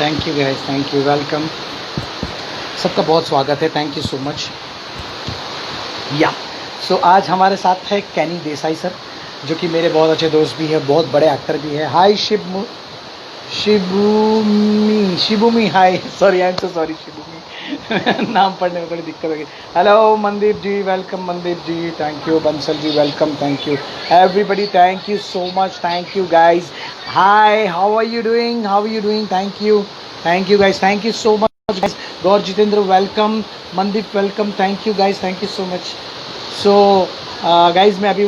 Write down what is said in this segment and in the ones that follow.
Thank you guys, thank you, welcome. सबका बहुत स्वागत है, थैंक यू सो मच। या सो आज हमारे साथ है कैनी देसाई सर, जो कि मेरे बहुत अच्छे दोस्त भी है, बहुत बड़े एक्टर भी है। Hi Shibumi, hi, sorry, I am so sorry Shibumi. नाम पढ़ने में थोड़ी दिक्कत होगी। Hello Mandeep ji, welcome Mandeep ji, thank you. Bansal ji welcome, thank you everybody, thank you so much, thank you guys. Hi, how are you doing, how are you doing? Thank you guys, thank you so much guys. Gaur Jitendra welcome, Mandeep welcome, thank you guys, thank you so much. So guys मैं अभी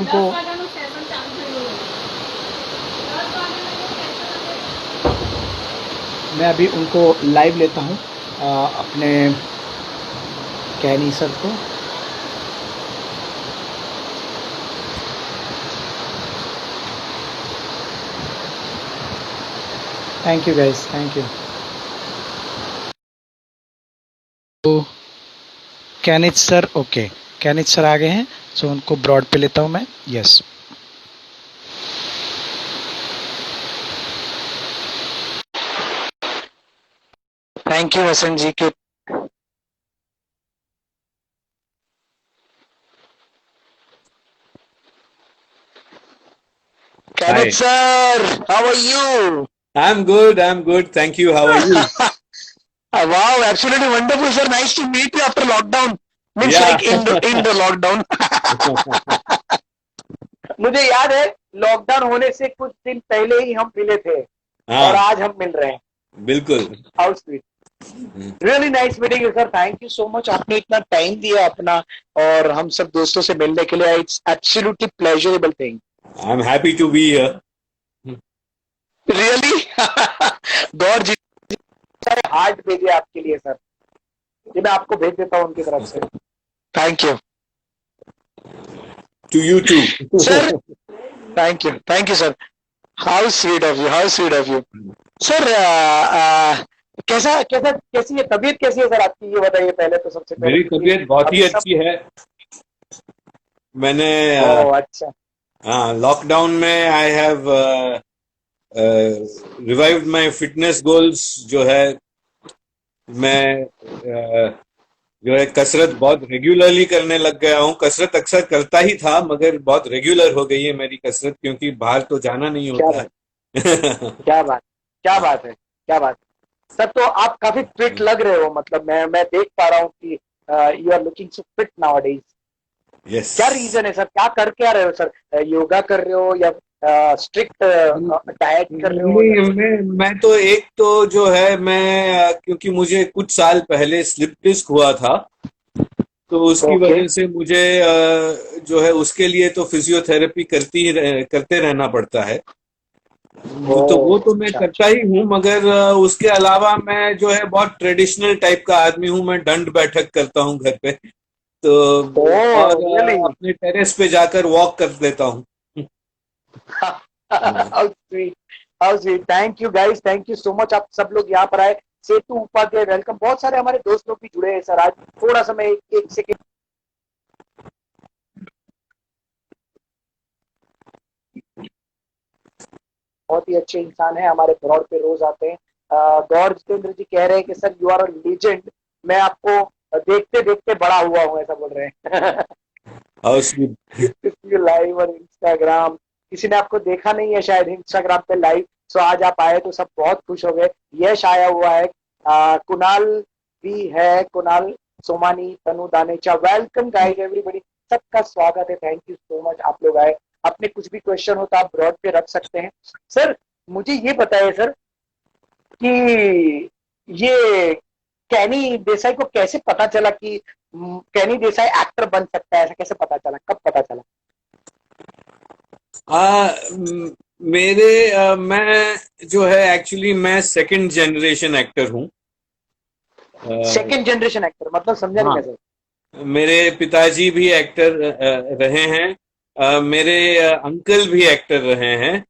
उनको live लेता हूँ, अपने Kenny sir को। Thank you guys, thank you. तो Kenneth sir, okay, Kenneth sir आ गए हैं, सो उनको ब्रॉड पे लेता हूँ मैं। Yes, thank you Vasant ji के। Hi. Kenneth sir, how are you? I'm good. I'm good. Thank you. How are you? Wow, absolutely wonderful, sir. Nice to meet you after lockdown. Means Yeah. like in the lockdown. मुझे याद है lockdown होने से कुछ दिन पहले ही हम मिले थे और हाँ, आज हम मिल रहे हैं। बिल्कुल। How sweet, really nice meeting you sir, thank you so much. आपने इतना टाइम दिया अपना और हम सब दोस्तों से मिलने के लिए। It's absolutely pleasurable thing. I'm happy to be here. Really. गॉड जी सारे हार्ट भेजे आपके लिए सर, ये मैं आपको भेज देता हूँ उनकी तरफ से। Thank you To you too. Sir, thank you sir. How sweet of you, how sweet of you sir. कैसा कैसा कैसी है तबीयत, कैसी है सर आपकी, ये बताइए पहले तो, सबसे पहले, मेरी क्योंकि तबीयत बहुत ही अभी सब। अच्छी है। मैंने ओह अच्छा। हाँ, लॉकडाउन में I have revived my fitness goals. जो है, मैं जो है कसरत बहुत रेगुलरली करने लग गया हूँ। कसरत अक्सर करता ही था, मगर बहुत रेगुलर हो गई है मेरी कसरत, क्योंकि बाहर तो जाना नहीं क्या होता बात, है। क्या बात, क्या हाँ, बात है, क्या बात। सर तो आप काफी फिट लग रहे हो, मतलब मैं देख पा रहा हूँ कि you are looking so fit nowadays. Yes. क्या रीजन है सर, क्या कर क्या रहे हो सर? योगा कर रहे हो या स्ट्रिक्ट डाइट कर रहे हो या नहीं, कुछ? मैं तो एक तो जो है, मैं क्योंकि मुझे कुछ साल पहले स्लिप डिस्क हुआ था, तो उसकी ओके। वजह से मुझे जो है उसके लिए तो फिजियोथेरेपी करते रहना पड़ता है। वो तो मैं अच्छा करता अच्छा। ही हूँ, मगर उसके अलावा मैं जो है बहुत ट्रेडिशनल टाइप का आदमी हूँ। मैं दंड बैठक करता हूँ घर पे, तो ओह और रियली। अपने टेरेस पे जाकर वॉक कर लेता हूँ। हाँ। How sweet, how sweet, thank you guys, thank you so much. आप सब लोग यहाँ पर आए। सेतु उपाध्याय वेलकम, बहुत सारे हमारे दोस्त लोग भी जुड़े हैं सर आज। थोड़ा सा मैं एक सेकेंड। बहुत ही अच्छे इंसान है, हमारे ब्रॉड पे रोज आते हैं। गौर जितेंद्र जी कह रहे हैं कि sir you are a legend, मैं आपको देखते देखते बड़ा हुआ हूँ, ऐसा बोल रहे हैं। How's good to see you live on Instagram. किसी ने आपको देखा नहीं है शायद इंस्टाग्राम पे लाइव, सो आज आप आए तो सब बहुत खुश हो गए। यश आया हुआ है, कुणाल भी है, कुणाल सोमानी, तनु दानेचा, वेलकम गाइस एवरीबॉडी। सबका स्वागत है, थैंक यू सो मच आप लोग आए। अपने कुछ भी क्वेश्चन हो तो आप ब्रॉड पे रख सकते हैं। सर मुझे ये बताइए सर कि ये कैनी देसाई को कैसे पता चला कि कैनी देसाई एक्टर बन सकता है, ऐसा कैसे पता चला, कब पता चला? मैं जो है, एक्चुअली मैं सेकंड जनरेशन एक्टर हूँ। अ, सेकंड जनरेशन एक्टर मतलब समझा नहीं हाँ, मैं सर। मेरे पिताजी भी एक्टर रहे हैं। मेरे अंकल भी एक्टर रहे हैं।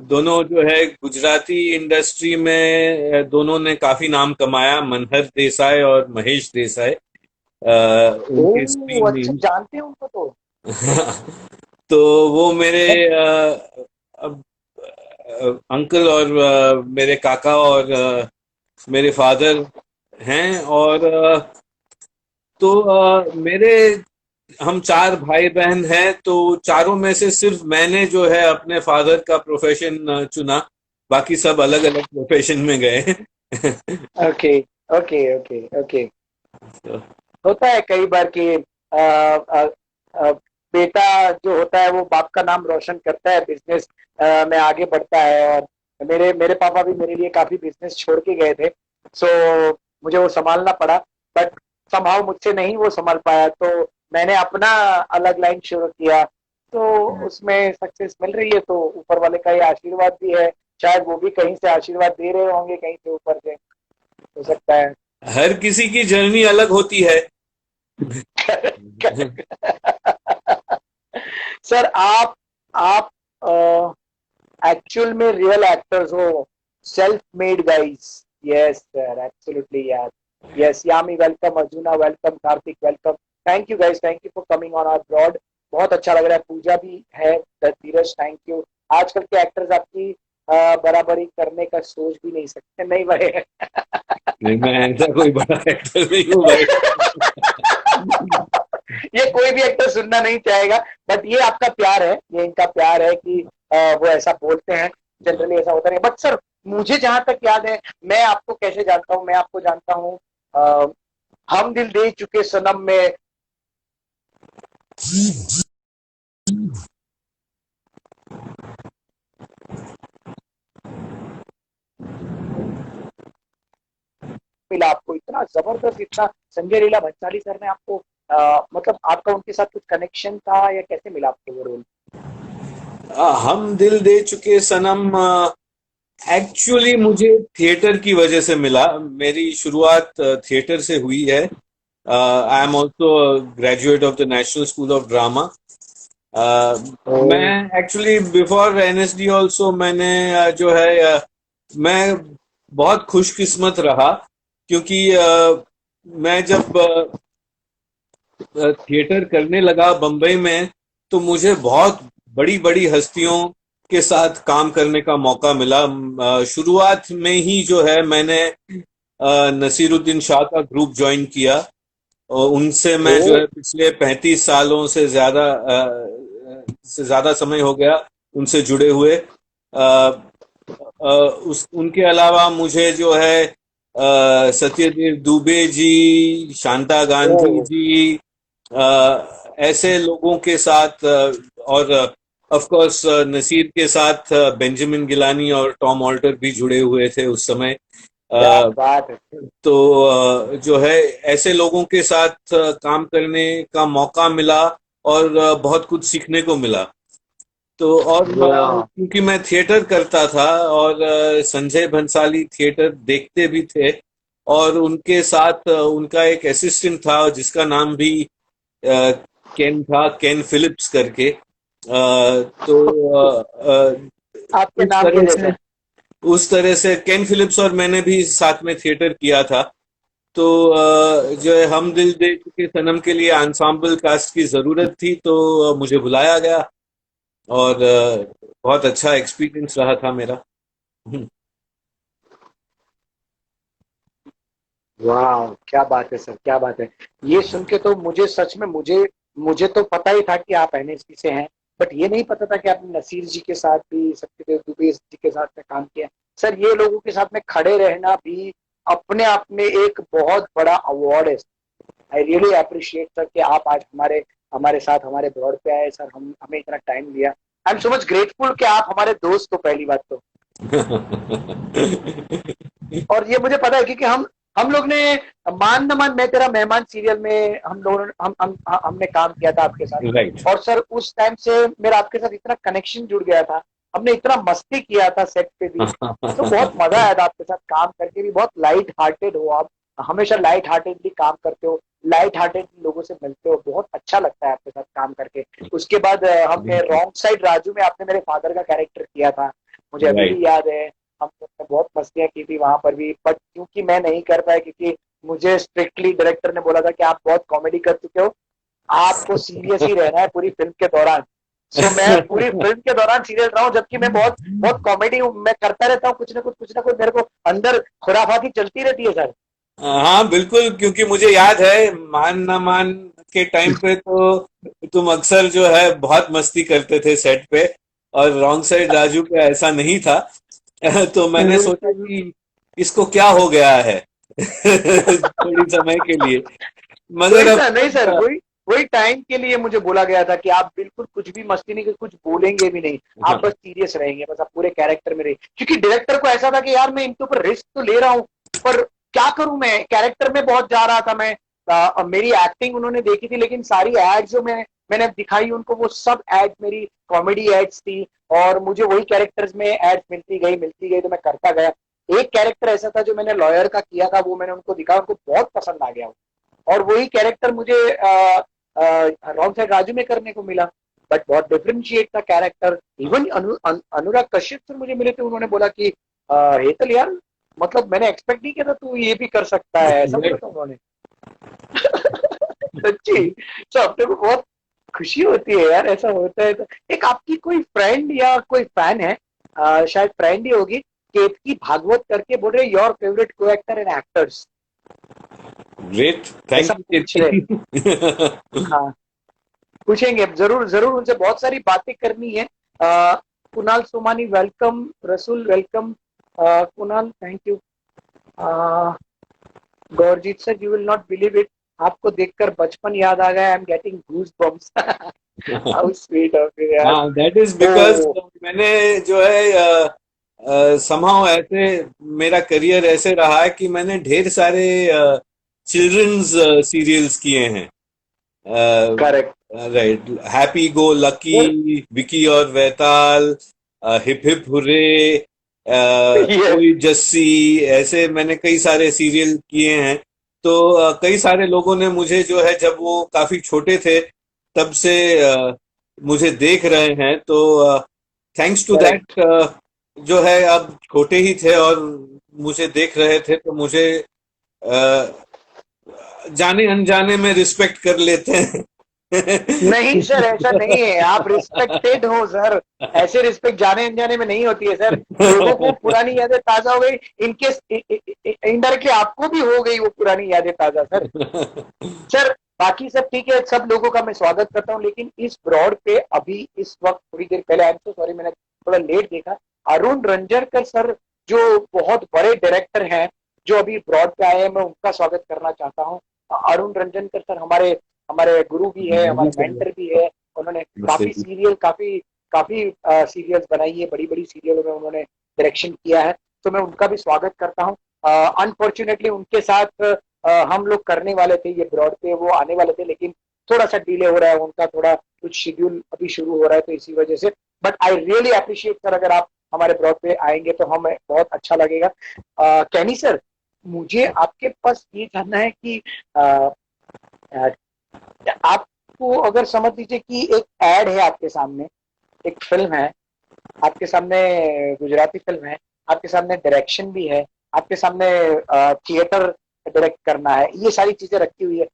दोनों जो है गुजराती इंडस्ट्री में, दोनों ने काफी नाम कमाया, मनहर देसाई और महेश देसाई। उनके ओह स्क्रीन अच्छा, नेम। जानते हैं उनको तो। तो वो मेरे मैं अंकल और मेरे काका और मेरे फादर हैं। और तो मेरे हम चार भाई बहन हैं, तो चारों में से सिर्फ मैंने जो है अपने फादर का प्रोफेशन चुना, बाकी सब अलग अलग प्रोफेशन में गए। Okay okay okay okay. तो, होता है कई बार कि बेटा जो होता है वो बाप का नाम रोशन करता है, बिजनेस में आगे बढ़ता है। और मेरे मेरे पापा भी मेरे लिए काफी बिजनेस छोड़ के गए थे, सो मुझे वो संभालना पड़ा। बट समहाउ मुझसे नहीं वो संभाल पाया, तो मैंने अपना अलग लाइन शुरू किया, तो उसमें सक्सेस मिल रही है। तो ऊपर वाले का ये आशीर्वाद भी है, शायद वो भी कहीं से आशीर्वाद दे रहे होंगे, कहीं से ऊपर से, हो सकता है। हर किसी की जर्नी अलग होती है। सर आप एक्चुअल में रियल एक्टर्स हो, self made guys. Yes sir, absolutely यार। Yes Yami welcome, Arjuna welcome, Kartik welcome. Thank you guys, thank you for coming on our broad. बहुत अच्छा लग रहा है। पूजा भी है, धीरज थैंक यू। आजकल के एक्टर्स आपकी बराबरी करने का सोच भी नहीं सकते, नहीं भाई। नहीं, मैं ऐसा कोई बड़ा एक्टर नहीं हूँ भाई। ये कोई भी एक्टर सुनना नहीं चाहेगा, बट ये आपका प्यार है, ये इनका प्यार है कि वो ऐसा बोलते हैं। जनरली ऐसा होता नहीं। बट सर, मुझे जहां तक याद है, मैं आपको कैसे जानता हूँ, मैं आपको जानता हूँ हम दिल दे चुके सनम में। मिला आपको इतना जबरदस्त, इतना संजय लीला भंसाली सर ने आपको मतलब आपका उनके साथ कुछ कनेक्शन था, या कैसे मिला आपको वो रोल? हम दिल दे चुके सनम एक्चुअली मुझे थिएटर की वजह से मिला। मेरी शुरुआत थिएटर से हुई है। I am also graduate of the national school of drama. मैं एक्चुअली बिफोर एनएसडी ऑल्सो मैंने जो है मैं बहुत खुशकिस्मत रहा, क्योंकि मैं जब थिएटर करने लगा बम्बई में, तो मुझे बहुत बड़ी बड़ी हस्तियों के साथ काम करने का मौका मिला। शुरुआत में ही जो है मैंने नसीरुद्दीन शाह का ग्रुप ज्वाइन किया, और उनसे मैं जो है पिछले 35 सालों से ज्यादा समय हो गया उनसे जुड़े हुए। उस उनके अलावा मुझे जो है सत्यदेव दुबे जी, शांता गांधी जी, ऐसे लोगों के साथ, और ऑफ कोर्स नसीर के साथ बेंजामिन गिलानी और टॉम ऑल्टर भी जुड़े हुए थे उस समय। क्या बात है। तो जो है ऐसे लोगों के साथ काम करने का मौका मिला, और बहुत कुछ सीखने को मिला। तो और क्योंकि मैं थिएटर करता था, और संजय भंसाली थिएटर देखते भी थे, और उनके साथ उनका एक असिस्टेंट था जिसका नाम भी केन था, केन फिलिप्स करके। तो आपके उस नाम के तरह से जैसे। उस तरह से केन फिलिप्स और मैंने भी साथ में थिएटर किया था। तो जो है हम दिल दे चुके सनम के लिए आंसम्बल कास्ट की जरूरत थी, तो मुझे बुलाया गया, और बहुत अच्छा एक्सपीरियंस रहा था मेरा। हम्म। वाह, क्या बात है सर, क्या बात है। ये सुन के तो मुझे सच में, मुझे मुझे तो पता ही था कि आप एनएसडी से हैं, बट ये नहीं पता था कि आपने नसीर जी के साथ भी, सत्यदेव दुबे जी के साथ में काम किया। सर, ये लोगों के साथ में खड़े रहना भी अपने आप में एक बहुत बड़ा अवार्ड है। आई रियली अप्रिशिएट सर कि आप आज हमारे हमारे साथ हमारे ब्रॉड पे आए सर, हम हमें इतना टाइम दिया। I am so much grateful कि आप हमारे दोस्त हो, पहली बात तो। और ये मुझे पता है क्योंकि हम लोग ने मान न मान, मैं तेरा मेहमान सीरियल में हम लोगों ने हमने काम किया था आपके राइट। साथ। और सर उस टाइम से मेरा आपके साथ इतना कनेक्शन जुड़ गया था, हमने इतना मस्ती किया था सेट पे भी, तो बहुत मजा आया था आपके साथ काम करके भी। बहुत लाइट हार्टेड हो आप, हमेशा लाइट हार्टेडली काम करते हो, लाइट हार्टेड लोगों से मिलते हो, बहुत अच्छा लगता है आपके साथ काम करके। उसके बाद हमने रॉन्ग साइड राजू में आपने मेरे फादर का कैरेक्टर किया था, मुझे अभी राइट। भी याद है। हम लोग ने बहुत मस्तियां की थी वहां पर भी, बट क्योंकि मैं नहीं कर पाया, क्योंकि मुझे स्ट्रिक्टली डायरेक्टर ने बोला था कि आप बहुत कॉमेडी कर चुके हो, आपको सीरियस ही रहना है पूरी फिल्म के दौरान। सो मैं पूरी फिल्म के दौरान सीरियस रहा हूँ, जबकि मैं बहुत बहुत कॉमेडी हूँ, मैं करता रहता हूँ कुछ ना कुछ मेरे को अंदर खुराफाती चलती रहती है सर। हाँ बिल्कुल, क्योंकि मुझे याद है मान ना मान के टाइम पे तो तुम अक्सर जो है बहुत मस्ती करते थे सेट पे, और रॉन्ग साइड राजू पे ऐसा नहीं था। तो मैंने सोचा बिल्कुल। कि इसको क्या हो गया है थोड़ी समय के लिए, मगर अब नहीं सर, तो वही वही टाइम के लिए मुझे बोला गया था कि आप बिल्कुल कुछ भी मस्ती नहीं, कुछ बोलेंगे भी नहीं, आप बस हाँ, सीरियस रहेंगे, बस आप पूरे कैरेक्टर में रहिए, क्योंकि डायरेक्टर को ऐसा था कि यार मैं इनके ऊपर रिस्क तो ले रहा हूँ, पर क्या करूं, मैं कैरेक्टर में बहुत जा रहा था मैं। मेरी एक्टिंग उन्होंने देखी थी, लेकिन सारी एड्स जो मैंने दिखाई उनको, वो सब एड मेरी कॉमेडी एड्स थी, और मुझे वही कैरेक्टर्स में एड्स मिलती गई तो मैं करता गया। एक कैरेक्टर ऐसा था जो मैंने लॉयर का किया था, वो मैंने उनको दिखा, उनको बहुत पसंद आ गया, और वही कैरेक्टर मुझे रॉन्ग साइड राजू में करने को मिला, बट बहुत डिफरेंशिएट था कैरेक्टर। इवन अनुराग कश्यप से मुझे मिले थे, उन्होंने बोला कि हेतल यार, मतलब मैंने एक्सपेक्ट नहीं किया था तू ये भी कर सकता है, ऐसा बोला था उन्होंने। सच्ची। तो अपने को बहुत खुशी होती है यार, ऐसा होता है तो। एक आपकी कोई फ्रेंड या कोई फैन है, शायद फ्रेंड ही होगी, केतकी भागवत करके बोल रहे योर फेवरेट को एक्टर एंड एक्टर्स, ग्रेट, ऐसा थैंक यू पूछ रहे। कीर्ति। हाँ, पूछेंगे अब, जरूर जरूर, उनसे बहुत सारी बातें करनी है। Kunal Somani welcome, Rasool welcome, Kunal thank you. Gaurjeet sir, you will not believe it, आपको देखकर बचपन याद आ गया, I am getting goosebumps. How sweet of you यार। हाँ, दैट इज बिकॉज ओ मैंने जो है समहाउ ऐसे, मेरा करियर ऐसे रहा है कि मैंने ढेर सारे चिल्ड्रंस सीरियल्स किए हैं। Correct. Right, happy go lucky, sir Vicky और Vetaal, hip hip hurray, yes. ओए जस्सी, ऐसे मैंने कई सारे सीरियल किए हैं। तो कई सारे लोगों ने मुझे जो है, जब वो काफी छोटे थे तब से मुझे देख रहे हैं, तो थैंक्स टू करेक्ट। दैट जो है, अब छोटे ही थे और मुझे देख रहे थे, तो मुझे अ, जाने अनजाने में रिस्पेक्ट कर लेते हैं। नहीं सर, ऐसा नहीं है, आप रिस्पेक्टेड हो सर, ऐसे रिस्पेक्ट जाने अनजाने में नहीं होती है सर। लोगों को पुरानी यादें ताजा हो गई, इनके इनडायरेक्टली आपको भी हो गई वो पुरानी यादें ताजा सर। सर बाकी सब ठीक है, सब लोगों का मैं स्वागत करता हूँ, लेकिन इस ब्रॉड पे अभी इस वक्त थोड़ी देर पहले, आई एम सो सॉरी मैंने थोड़ा लेट देखा, अरुण रंजनकर सर जो बहुत बड़े डायरेक्टर हैं, जो अभी ब्रॉड पे आए हैं, मैं उनका स्वागत करना चाहता हूँ। अरुण रंजनकर सर हमारे हमारे गुरु भी है, जी हमारे सर, मेंटर भी है, उन्होंने नमस्ते काफी जी। सीरियल काफी काफी सीरियल्स बनाई है, बड़ी बड़ी सीरियलों में उन्होंने डायरेक्शन किया है, तो मैं उनका भी स्वागत करता हूँ। अनफॉर्चुनेटली उनके साथ हम लोग करने वाले थे, ये ब्रॉड पे वो आने वाले थे, लेकिन थोड़ा सा डिले हो रहा है, उनका थोड़ा कुछ शेड्यूल अभी शुरू हो रहा है, तो इसी वजह से। But I really appreciate sir, अगर आप हमारे ब्रॉड पे आएंगे तो हमें बहुत अच्छा लगेगा। कैनी सर, मुझे आपके पास ये जानना है कि आ, आपको अगर समझ लीजिए कि एक एड है आपके सामने, एक फिल्म है आपके सामने, गुजराती फिल्म है आपके सामने, डायरेक्शन भी है आपके सामने, थिएटर डायरेक्ट करना है, ये सारी चीजें रखी हुई है,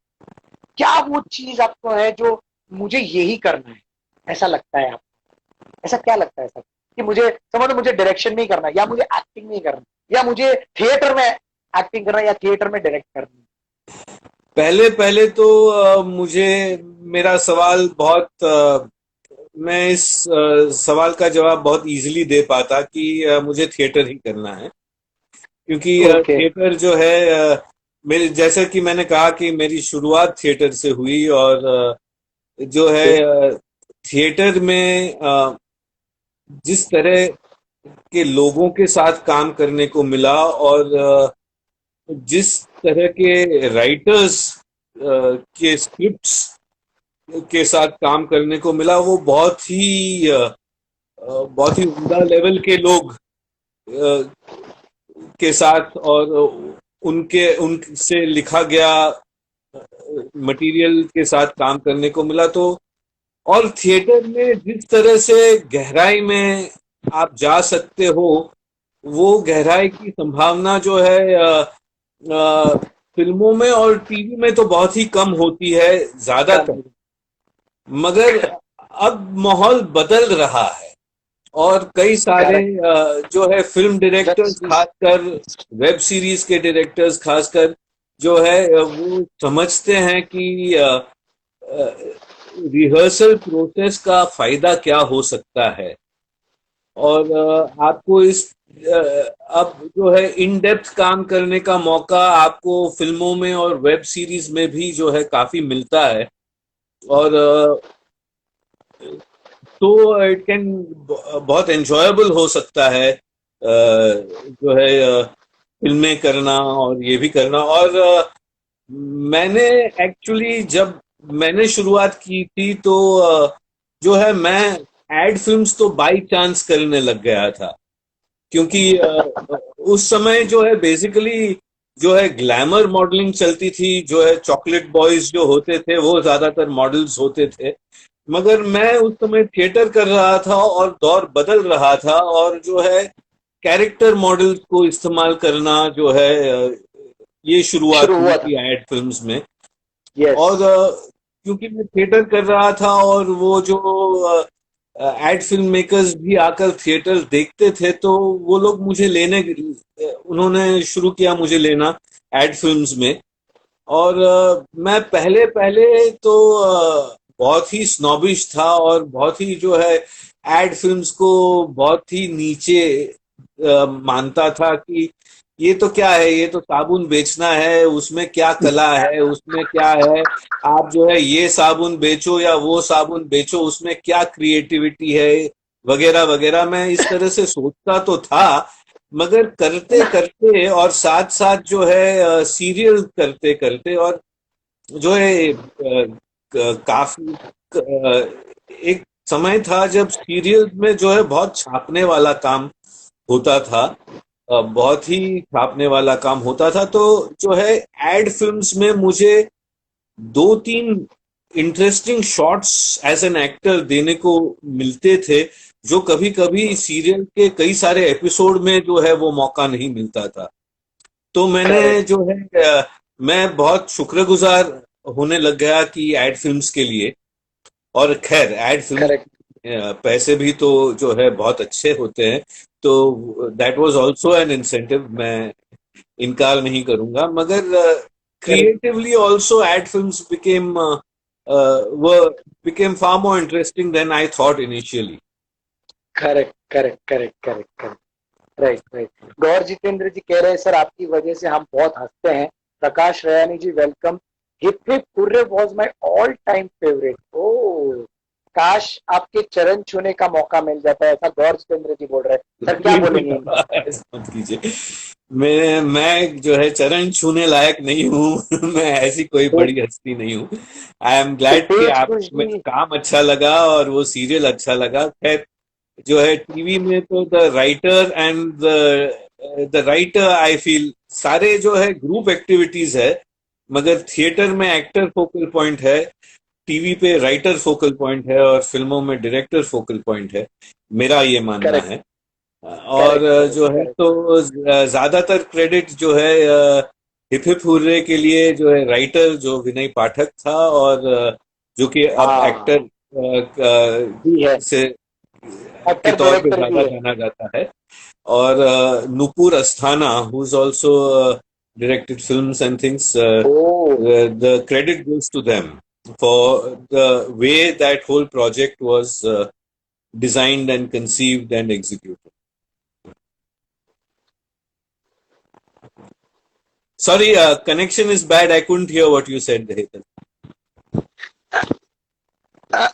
क्या वो चीज आपको है जो मुझे यही करना है, ऐसा लगता है आपको? ऐसा क्या लगता है सर कि मुझे समझ लो, मुझे डायरेक्शन नहीं करना, या मुझे एक्टिंग नहीं करना, या मुझे थिएटर में एक्टिंग करना, या थिएटर में डायरेक्ट करना? पहले पहले तो मुझे, मेरा सवाल बहुत मैं इस सवाल का जवाब बहुत इजीली दे पाता कि मुझे थिएटर ही करना है, क्योंकि ओके। थिएटर जो है, मेरे जैसे कि मैंने कहा कि मेरी शुरुआत थिएटर से हुई, और जो है थिएटर में जिस तरह के लोगों के साथ काम करने को मिला, और जिस तरह के राइटर्स के स्क्रिप्ट्स के साथ काम करने को मिला, वो बहुत ही उम्दा लेवल के लोग के साथ, और उनके उनसे लिखा गया मटेरियल के साथ काम करने को मिला। तो और थिएटर में जिस तरह से गहराई में आप जा सकते हो, वो गहराई की संभावना जो है फिल्मों में और टीवी में तो बहुत ही कम होती है, कम। ज्यादातर। मगर अब माहौल बदल रहा है और कई सारे करेक्ट। जो है फिल्म वेब डायरेक्टर्स सीरीज। खासकर, वेब सीरीज के डायरेक्टर्स खासकर जो है वो समझते हैं कि रिहर्सल प्रोसेस का फायदा क्या हो सकता है। और आपको इस अब जो है इन डेप्थ काम करने का मौका आपको फिल्मों में और वेब सीरीज में भी जो है काफी मिलता है। और तो इट कैन बहुत एंजॉयबल हो सकता है जो है फिल्में करना और ये भी करना। और मैंने एक्चुअली जब मैंने शुरुआत की थी तो जो है मैं एड फिल्म्स तो बाय चांस करने लग गया था, क्योंकि उस समय जो है बेसिकली जो है ग्लैमर मॉडलिंग चलती थी, जो है चॉकलेट बॉयज जो होते थे वो ज्यादातर मॉडल्स होते थे। मगर मैं उस समय थिएटर कर रहा था और दौर बदल रहा था, और जो है कैरेक्टर मॉडल्स को इस्तेमाल करना जो है ये शुरुआत शुरू हुई हुआ था। थी एड फिल्म्स में। यस। और क्योंकि मैं थिएटर कर रहा था और वो जो एड फिल्म मेकर्स भी आकर थिएटर देखते थे, तो वो लोग मुझे लेने उन्होंने शुरू किया मुझे लेना एड फिल्म्स में। और मैं पहले पहले तो बहुत ही स्नॉबिश था और बहुत ही जो है एड फिल्म्स को बहुत ही नीचे मानता था कि ये तो क्या है, ये तो साबुन बेचना है, उसमें क्या कला है, उसमें क्या है। आप जो है ये साबुन बेचो या वो साबुन बेचो, उसमें क्या क्रिएटिविटी है, वगैरह वगैरह। मैं इस तरह से सोचता तो था, मगर करते करते और साथ साथ जो है सीरियल करते करते और जो है काफी एक समय था जब सीरियल में जो है बहुत छापने वाला काम होता था, बहुत ही छापने वाला काम होता था। तो जो है एड फिल्म्स में मुझे दो तीन interesting shots as an actor देने को मिलते थे, जो कभी कभी सीरियल के कई सारे एपिसोड में जो है वो मौका नहीं मिलता था। तो मैंने करेक्ट। जो है मैं बहुत शुक्रगुजार होने लग गया कि एड फिल्म्स के लिए। और खैर एड फिल्म करेक्ट। पैसे भी तो जो है बहुत अच्छे होते हैं, तो that was also an incentive, मैं इनकार नहीं करूंगा। मगर correct. Creatively also ad films became far more interesting than I thought initially. Correct. Correct. Correct. Correct. Correct. Right. Right. Gaur Jitendra ji कह रहे हैं, सर आपकी वजह से हम बहुत हंसते हैं। Prakash Rayani ji welcome. Hip hip hurray was my all time favourite. ओ, काश आपके चरण छूने का मौका मिल जाता है, ऐसा गौर जितेंद्र जी बोल रहे हैं। सर क्या नहीं नहीं बोलेंगे इन बाबा, बातों ऐसा मत कीजिए। मैं जो है चरण छूने लायक नहीं हूँ। मैं ऐसी कोई पे? बड़ी हस्ती नहीं हूँ। आई एम तो ग्लैड कि तेज आप खुश में जी। काम अच्छा लगा और वो सीरियल अच्छा लगा। खैर जो है टीवी में तो द राइटर आई फील सारे जो है ग्रुप एक्टिविटीज है, मगर थिएटर में एक्टर फोकल पॉइंट है, टीवी पे राइटर फोकल पॉइंट है और फिल्मों में डायरेक्टर फोकल पॉइंट है, मेरा ये मानना करेक्ट। है। और करेक्ट। करेक्ट। जो है करेक्ट। तो ज्यादातर क्रेडिट जो है हिप हिप हुर्रे के लिए जो है राइटर जो विनय पाठक था, और जो कि अब हाँ, एक्टर भी है। से के एक्टर तौर पे डायरेक्टर ज्यादा भी है। जाना जाता है। और Nupur Asthana who is also directed films and things, ओ। the credit goes to them for the way that whole project was designed and conceived and executed. Sorry, connection is bad. I couldn't hear what you said, Hetal.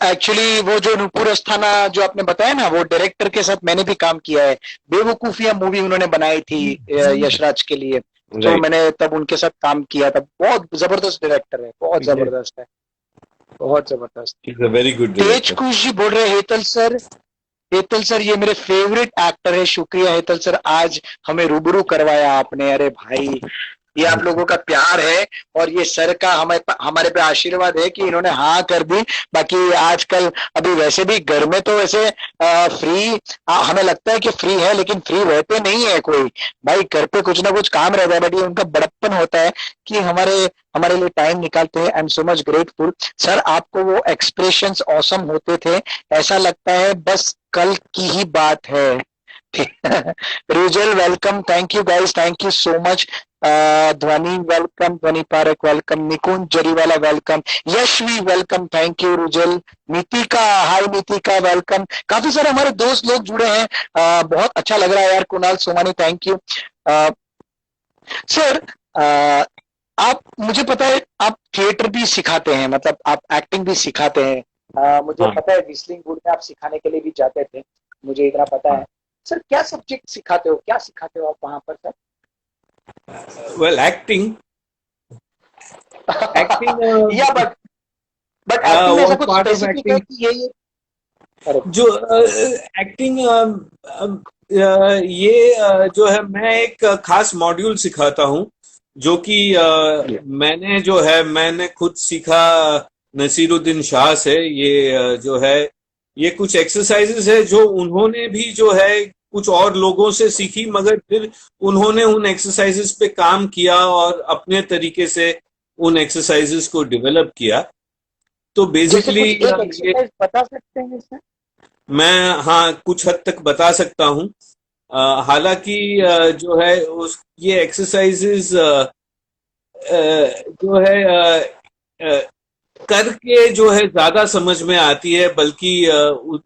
Actually वो जो नुपुर अस्थाना जो आपने बताया ना, वो director के साथ मैंने भी काम किया है। बेवकूफिया मूवी उन्होंने बनाई थी यशराज के लिए। तो Right. मैंने तब उनके साथ काम किया था। बहुत जबरदस्त डायरेक्टर है, बहुत Yes, जबरदस्त है। बहुत जबरदस्त। he's a very good Tej director. खुश जी बोल रहे हैं, हेतल सर, हेतल सर ये मेरे फेवरेट एक्टर है। शुक्रिया हेतल सर, आज हमें रूबरू करवाया आपने। अरे भाई, ये आप लोगों का प्यार है और ये सर का हमारे पे आशीर्वाद है कि इन्होंने हाँ कर दी। बाकी आजकल अभी वैसे भी घर में तो वैसे फ्री हमें लगता है कि फ्री है, लेकिन फ्री रहते नहीं है कोई भाई, घर पे कुछ ना कुछ काम रहता है। बट ये उनका बड़प्पन होता है कि हमारे हमारे लिए टाइम निकालते हैं। आई am so much grateful sir. आपको वो एक्सप्रेशंस ऑसम होते थे, ऐसा लगता है बस कल की ही बात है। Rujal welcome, thank you guys, thank you so much. Dhvani welcome, Dhvani Parak welcome, Nikunj Jariwala welcome, Yashvi welcome, thank you Rujal. Nitika, hi Nitika welcome. काफी सारे हमारे दोस्त लोग जुड़े हैं, बहुत अच्छा लग रहा है यार। Kunal Somani thank you. Sir आप, मुझे पता है आप थिएटर भी सिखाते हैं, मतलब आप एक्टिंग भी सिखाते हैं। मुझे हाँ पता है विस्लिंग वुड में आप सिखाने के लिए भी जाते थे, मुझे इतना पता है। सर क्या सब्जेक्ट सिखाते हो, क्या सिखाते हो आप वहां पर सर? वेल एक्टिंग एक्टिंग या बट एक्टिंग में ऐसा वाज कुछ पार्ट ऑफ स्पेसिफिक है एक्टिंग कि ये अरे जो एक्टिंग ये जो है मैं एक खास मॉड्यूल सिखाता हूँ जो कि मैंने खुद सीखा नसीरुद्दीन शाह से। ये जो है ये कुछ एक्सरसाइजेस है जो उन्होंने भी जो है कुछ और लोगों से सीखी, मगर फिर उन्होंने उन एक्सरसाइजेस पे काम किया और अपने तरीके से उन एक्सरसाइजेस को डेवलप किया। तो जैसे बेसिकली कुछ एक ये एक्सरसाइज बता सकते हैं इसमें? मैं हाँ कुछ हद तक बता सकता हूँ। हालांकि जो है उस ये एक्सरसाइजेस जो है अ, करके जो है ज्यादा समझ में आती है, बल्कि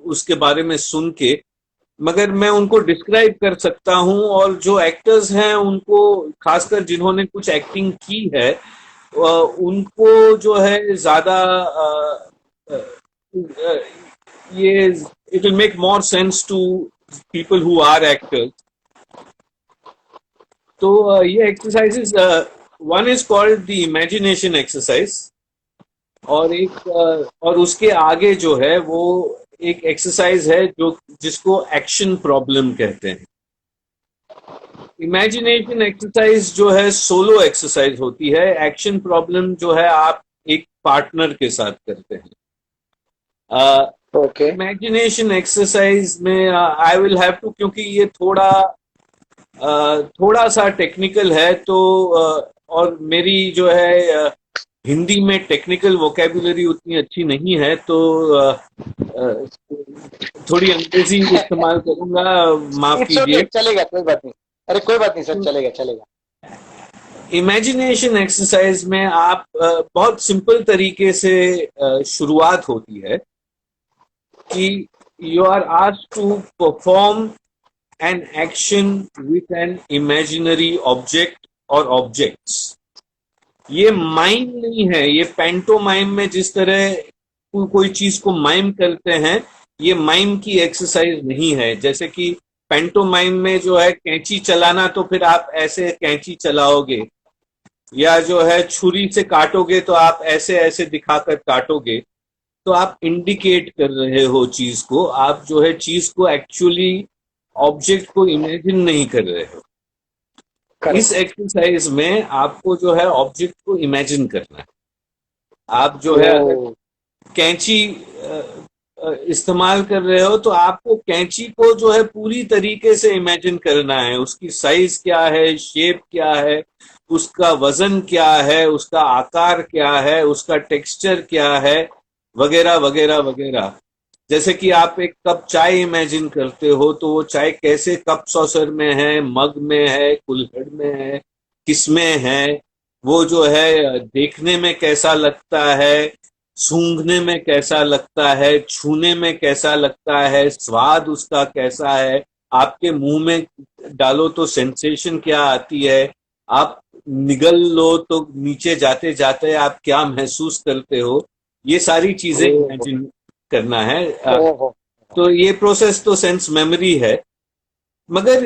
उसके बारे में सुन के। मगर मैं उनको डिस्क्राइब कर सकता हूँ, और जो एक्टर्स हैं उनको, खासकर जिन्होंने कुछ एक्टिंग की है, उनको जो है ज्यादा ये it will make more sense to people who are actors. तो ये exercises, one is called the imagination exercise, और और उसके आगे जो है वो एक एक्सरसाइज है जो जिसको एक्शन प्रॉब्लम कहते हैं। इमेजिनेशन एक्सरसाइज जो है सोलो एक्सरसाइज होती है, एक्शन प्रॉब्लम जो है आप एक पार्टनर के साथ करते हैं। ओके। इमेजिनेशन एक्सरसाइज में आई विल हैव टू, क्योंकि ये थोड़ा सा टेक्निकल है, तो और मेरी जो है हिंदी में टेक्निकल वोकेबुलरी उतनी अच्छी नहीं है, तो अ, थोड़ी अंग्रेजी इस्तेमाल करूंगा, माफ इट्स ओके, कीजिए। चलेगा, कोई बात नहीं। अरे कोई बात नहीं सर, चलेगा चलेगा। इमेजिनेशन एक्सरसाइज में आप बहुत सिंपल तरीके से शुरुआत होती है कि you are asked to perform an action with an imaginary object और ऑब्जेक्ट्स। ये माइम नहीं है, ये पैंटोमाइम में जिस तरह कोई चीज को माइम करते हैं, ये माइम की एक्सरसाइज नहीं है। जैसे कि पैंटोमाइम में जो है कैंची चलाना, तो फिर आप ऐसे कैंची चलाओगे, या जो है छुरी से काटोगे तो आप ऐसे ऐसे दिखाकर काटोगे। तो आप इंडिकेट कर रहे हो चीज को, आप जो है चीज को एक्चुअली ऑब्जेक्ट को इमेजिन नहीं कर रहे हो। इस करेक्ट। एक्सरसाइज में आपको जो है ऑब्जेक्ट को इमेजिन करना है। आप जो है अगर ओ कैंची इस्तेमाल कर रहे हो, तो आपको कैंची को जो है पूरी तरीके से इमेजिन करना है। उसकी साइज क्या है, शेप क्या है, उसका वजन क्या है, उसका आकार क्या है, उसका टेक्सचर क्या है, वगैरह वगैरह वगैरह। जैसे कि आप एक कप चाय इमेजिन करते हो, तो वो चाय कैसे कप सॉसर में है, मग में है, कुल्हड़ में है, किसमें है, वो जो है देखने में कैसा लगता है, सूंघने में कैसा लगता है, छूने में कैसा लगता है, स्वाद उसका कैसा है, आपके मुंह में डालो तो सेंसेशन क्या आती है, आप निगल लो तो नीचे जाते जाते आप क्या महसूस करते हो, ये सारी चीजें ओ इमेजिन करना है। ओ तो ये प्रोसेस तो सेंस मेमोरी है। मगर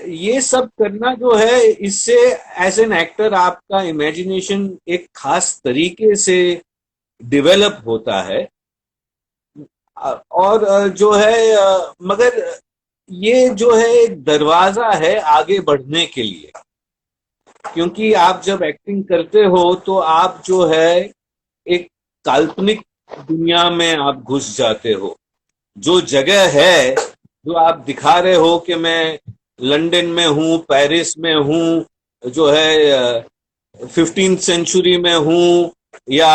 ये सब करना जो है, इससे एज एन एक्टर आपका इमेजिनेशन एक खास तरीके से डेवलप होता है। और जो है मगर ये जो है एक दरवाजा है आगे बढ़ने के लिए। क्योंकि आप जब एक्टिंग करते हो तो आप जो है एक काल्पनिक दुनिया में आप घुस जाते हो। जो जगह है जो आप दिखा रहे हो कि मैं लंदन में हूँ, पेरिस में हूँ, जो है 15th सेंचुरी में हूँ या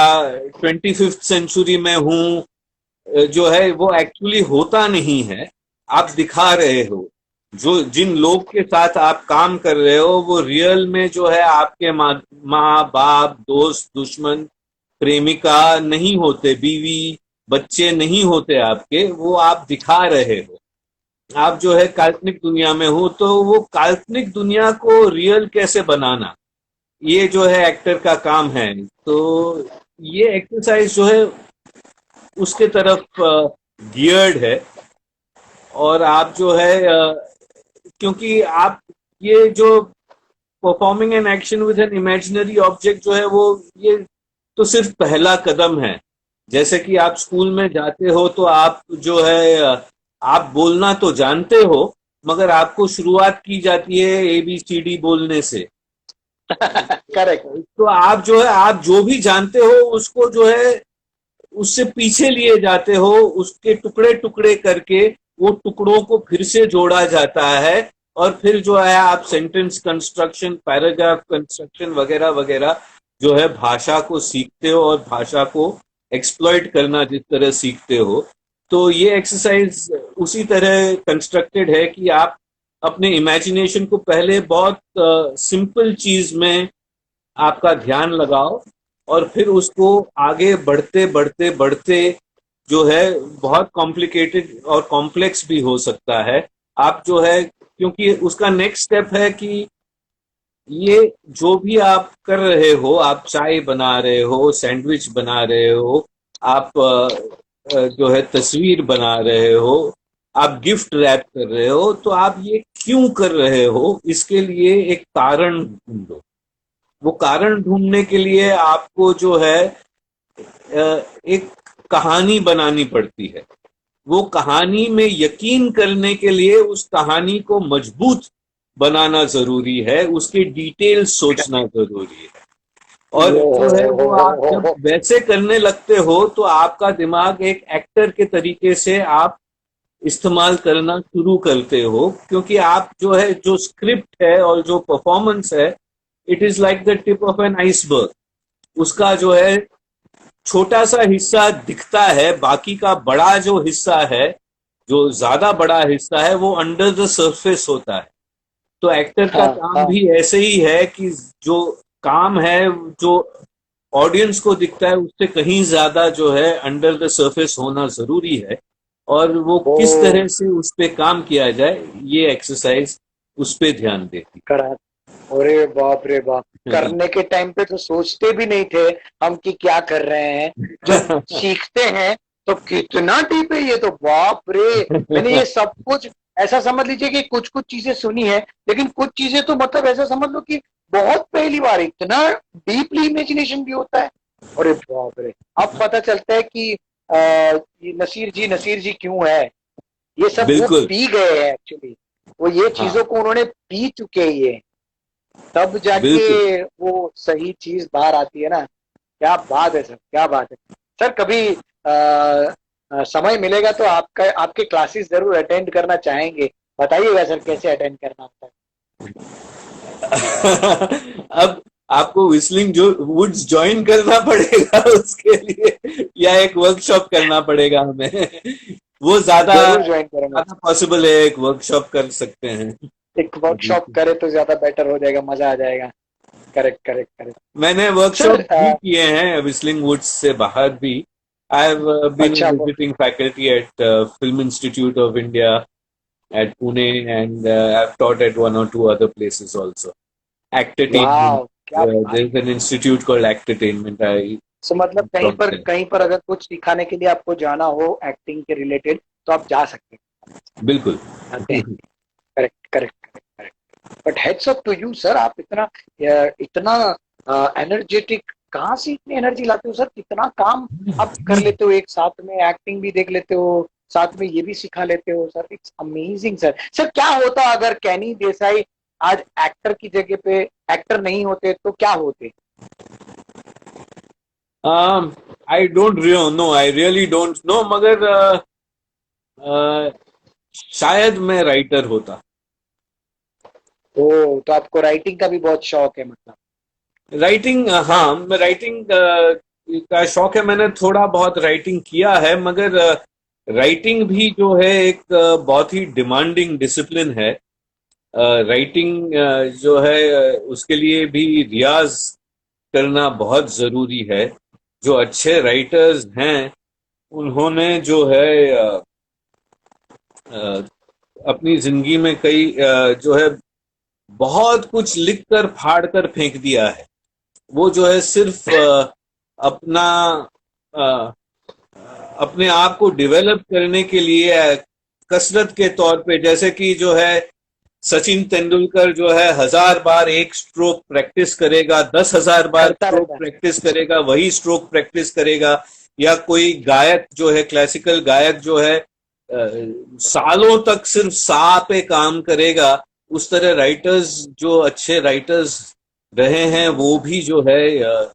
25th सेंचुरी में हूँ, जो है वो एक्चुअली होता नहीं है। आप दिखा रहे हो जो जिन लोग के साथ आप काम कर रहे हो वो रियल में जो है आपके माँ बाप, दोस्त, दुश्मन, प्रेमिका नहीं होते, बीवी बच्चे नहीं होते आपके, वो आप दिखा रहे हो। आप जो है काल्पनिक दुनिया में हो, तो वो काल्पनिक दुनिया को रियल कैसे बनाना, ये जो है एक्टर का काम है। तो ये एक्सरसाइज जो है उसके तरफ गियर्ड है। और आप जो है क्योंकि आप ये जो performing an action with N imaginary object जो है वो ये तो सिर्फ पहला कदम है। जैसे कि आप स्कूल में जाते हो तो आप जो है आप बोलना तो जानते हो, मगर आपको शुरुआत की जाती है ABCD बोलने से। करेक्ट। तो आप जो है आप जो भी जानते हो उसको जो है उससे पीछे लिए जाते हो, उसके टुकड़े टुकड़े करके वो टुकड़ों को फिर से जोड़ा जाता है, और फिर जो है आप सेंटेंस कंस्ट्रक्शन, पैराग्राफ कंस्ट्रक्शन वगैरह वगैरह जो है भाषा को सीखते हो और भाषा को एक्सप्लॉइट करना जिस तरह सीखते हो। तो ये एक्सरसाइज उसी तरह कंस्ट्रक्टेड है कि आप अपने इमेजिनेशन को पहले बहुत सिंपल चीज में आपका ध्यान लगाओ, और फिर उसको आगे बढ़ते बढ़ते बढ़ते जो है बहुत कॉम्प्लिकेटेड और कॉम्प्लेक्स भी हो सकता है। आप जो है क्योंकि उसका नेक्स्ट स्टेप है कि ये जो भी आप कर रहे हो, आप चाय बना रहे हो, सैंडविच बना रहे हो, आप जो है तस्वीर बना रहे हो, आप गिफ्ट रैप कर रहे हो, तो आप ये क्यों कर रहे हो, इसके लिए एक कारण ढूंढो। वो कारण ढूंढने के लिए आपको जो है एक कहानी बनानी पड़ती है। वो कहानी में यकीन करने के लिए उस कहानी को मजबूत बनाना जरूरी है, उसके डिटेल्स सोचना जरूरी है। और जो है वो आप जब वैसे करने लगते हो तो आपका दिमाग एक एक्टर के तरीके से आप इस्तेमाल करना शुरू करते हो, क्योंकि आप जो है जो स्क्रिप्ट है और जो परफॉर्मेंस है, it is like the tip of an iceberg. उसका जो है छोटा सा हिस्सा दिखता है, बाकी का बड़ा जो हिस्सा है, जो ज्यादा बड़ा हिस्सा है, वो अंडर द सरफेस होता है। तो एक्टर का हाँ काम हाँ। भी ऐसे ही है कि जो काम है, जो ऑडियंस को दिखता है उससे कहीं ज्यादा जो है अंडर द सरफेस होना जरूरी है। और वो वो किस तरह से उस पे काम किया जाए, ये एक्सरसाइज उस पे ध्यान देती करा। अरे बाप रे बाप, है। करने के टाइम पे तो सोचते भी नहीं थे हम कि क्या कर रहे हैं। जब सीखते हैं तो कितना डीप है ये, तो बाप रे। मैंने ये सब कुछ ऐसा समझ लीजिए कि कुछ कुछ चीजें सुनी है, लेकिन कुछ चीजें तो मतलब ऐसा समझ लो कि बहुत पहली बार इतना डीपली इमेजिनेशन भी होता है। अरे बाप रे। अब पता चलता है कि ये नसीर जी क्यों है। ये सब वो बिल्कुल। पी गए हैं एक्चुअली। वो ये हाँ, चीजों को उन्होंने पी चुके हैं ये, तब जाके बिल्कुल। वो सही चीज बाहर आती है ना। क्या बात है सर, क्या बात है। सर कभी समय मिलेगा तो आपका आपके क्लासेस जरूर अटेंड करना चाहेंगे। बताइएगा सर कैसे अटेंड करना होता है। अब आपको व्हिstलिंग जो वुड्स ज्वाइन करना पड़ेगा उसके लिए, या एक वर्कशॉप करना पड़ेगा हमें। वो ज्यादा जरूर ज्वाइन करेंगे। ज्यादा पॉसिबल है, एक वर्कशॉप कर सकते हैं। एक वर्कशॉप करे तो ज्यादा बेटर हो जाएगा, मजा आ जाएगा। Correct correct correct. मैंने वर्कशॉप सर भी किए हैं व्हिstलिंग वुड्स से बाहर भी। आई हैव बीन अच्छा visiting faculty at film institute of India at Pune, and I've taught at one or two other places also. Actortainment. वाह क्या बात। There's an institute called Actortainment. I सो मतलब taught there. कहीं पर अगर कुछ सिखाने के लिए आपको जाना हो एक्टिंग के रिलेटेड तो आप जा सकते बिल्कुल। हैं। Correct correct correct. But heads up to you sir, आप इतना इतना एनर्जेटिक कहाँ से इतनी एनर्जी लाते हो सर। कितना काम आप कर लेते हो एक साथ में, एक्टिंग भी देख लेते हो, साथ में ये भी सिखा लेते हो sir. It's amazing sir. Sir क्या होता अगर कैनी देसाई आज एक्टर की जगह पे एक्टर नहीं होते तो क्या होते? I don't know, I really don't know, मगर शायद मैं राइटर होता। ओ, तो आपको राइटिंग का भी बहुत शौक है मतलब? राइटिंग, हाँ, मैं राइटिंग का शौक है। मैंने थोड़ा बहुत राइटिंग किया है, मगर राइटिंग भी जो है एक बहुत ही डिमांडिंग डिसिप्लिन है। राइटिंग जो है उसके लिए भी रियाज करना बहुत जरूरी है। जो अच्छे राइटर्स हैं उन्होंने जो है अ, अपनी जिंदगी में कई जो है बहुत कुछ लिख कर फाड़ कर फेंक दिया है। वो जो है सिर्फ अपना अ, अपने आप को डेवलप करने के लिए कसरत के तौर पे, जैसे कि जो है सचिन तेंदुलकर जो है 1,000 बार एक स्ट्रोक प्रैक्टिस करेगा, 10,000 बार करता स्ट्रोक रहता है। प्रैक्टिस करेगा, वही स्ट्रोक प्रैक्टिस करेगा। या कोई गायक जो है, क्लासिकल गायक जो है सालों तक सिर्फ सा पे काम करेगा। उस तरह राइटर्स, जो अच्छे राइटर्स रहे हैं, वो भी जो है